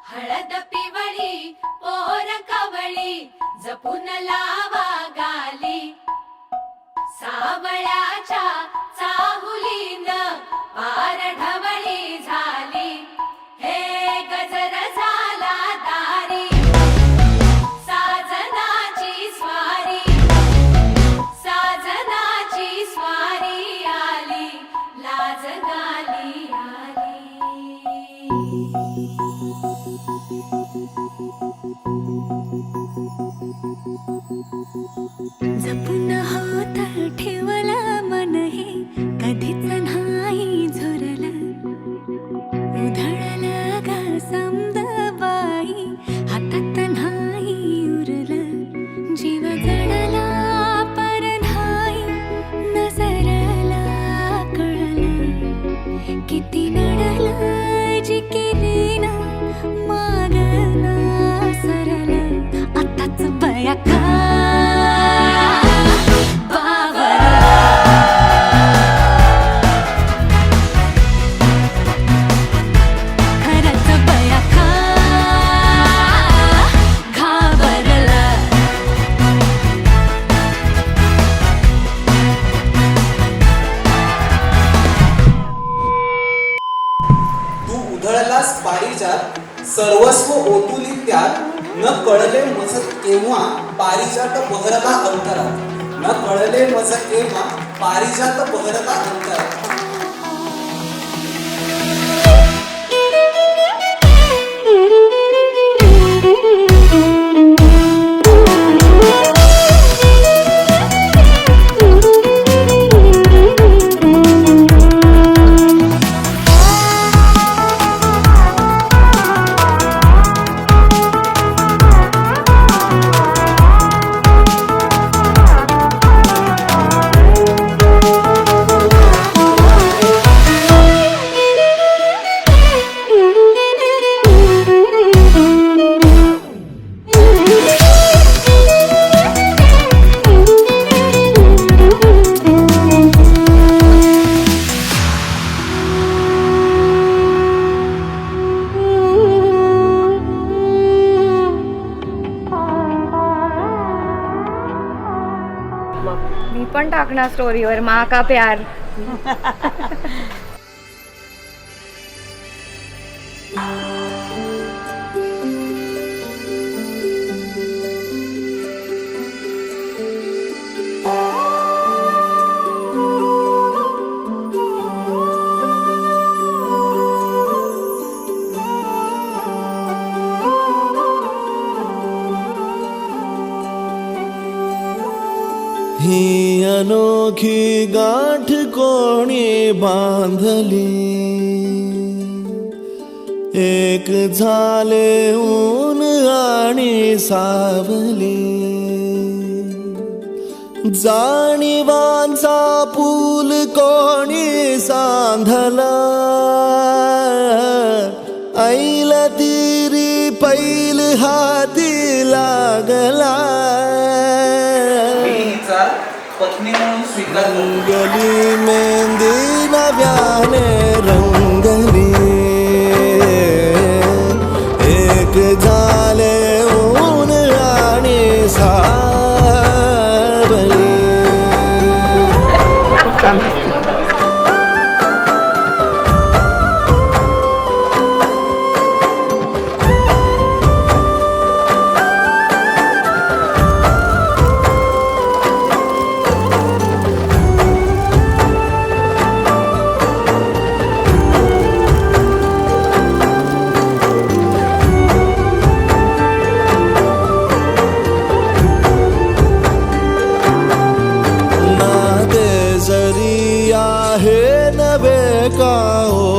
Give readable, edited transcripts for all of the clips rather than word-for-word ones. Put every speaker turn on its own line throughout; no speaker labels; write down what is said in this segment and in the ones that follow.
हळद पिवळी पोर कवळी जपून लावा गाली सावळ्याच्या चाहुलीन पार ढवळी झाली हे गजर झाला दारी साजनाची स्वारी आली लाज गाली
जपून होत ठेवला मन हे कधीच नाही झुरला उधळला गा समद बाई हातात नाही उरला जीव जडला पर नाही नजरला कळला किती नडला जी केली ना मागना सरला आताच बया का
उधळलास पारिजात सर्वस्व ओतुली त्यात न कळले मज केव्हा पारिजात बहरला अंतरात न कळले मज केव्हा पारिजात बहरला अंतरात
मी पण टाकणार स्टोरीवर माँ का प्यार.
ही अनोखी गाठ कोणी बांधली एक झाले ऊन आणि सावली जाणीवांचा पूल कोणी सांधला ऐल तिरी पैल हाती लागला
पत्नी म्हणून स्वीकार
रंगली मेहंदी नव्याने रंगली एक झाले ऊन आणि सावली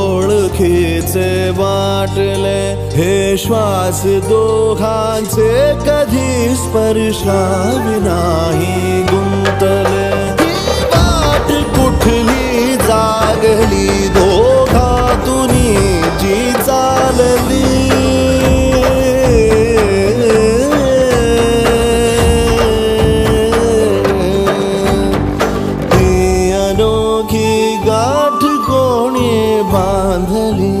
ओळखीचे वाटले हे श्वास दोघांचे कधी स्पर्शावी नाही गुंतले वाट कुठली जागली दोघातून जी चालली ही अनोखी गाठ कोणी बांधली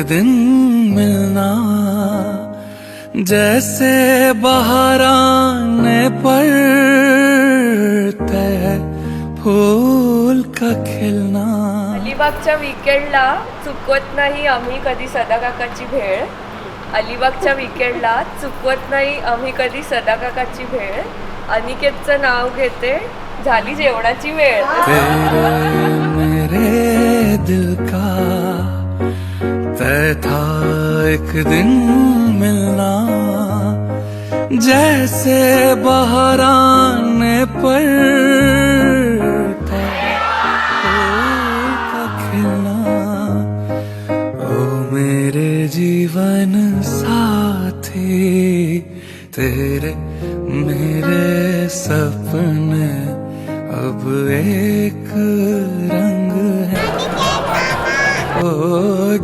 दिन मिलना जैसे बाहर आने पर तय फूल का खिलना.
अलिबागच्या विकेंडला चुकवत नाही आम्ही कधी सदाकाकाची भेळ. अलिबागच्या विकेंडला चुकवत नाही आम्ही कधी सदाकाकाची भेळ. अनिकेतचं नाव घेते, झाली जेवणाची वेळ.
तेरे मेरे दिल का तय था एक दिन मिलना जैसे बाहर आने पर तय फूल का खिलना. ओ मेरे जीवन साथी तेरे मेरे सपने अब एक रंग है. ओ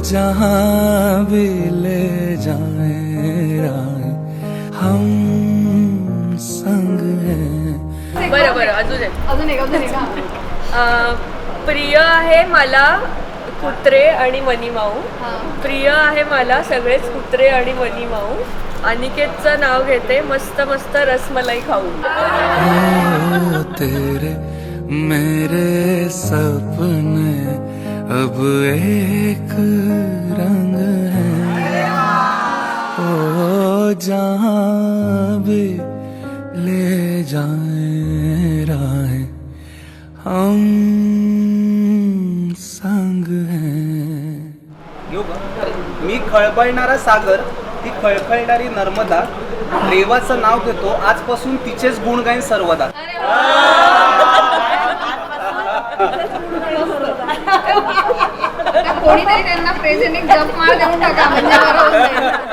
जहाँ भी ले जाए राह हम संग हैं.
बरं बरं अजून एक. प्रिय आहे मला कुत्रे आणि मनीमाऊ. प्रिय आहे मला सगळेच कुत्रे आणि मनीमाऊ. अनिकेतचं नाव घेते, मस्त मस्त रसमलाई खाऊ.
ओ तेरे मेरे सपने अब एक रंग है. ओ जहाँ भी ले जाए राह हम संग हैं.
मी खळबळणारा सागर, ती खळखळणारी नर्मदा, रेवाचं नाव घेतो आजपासून तिचेच गुण गाईन सर्वदा.
कोणीतरी त्यांना प्रेझेंट एक जप मार देऊन टाका म्हणजे बरं होईल.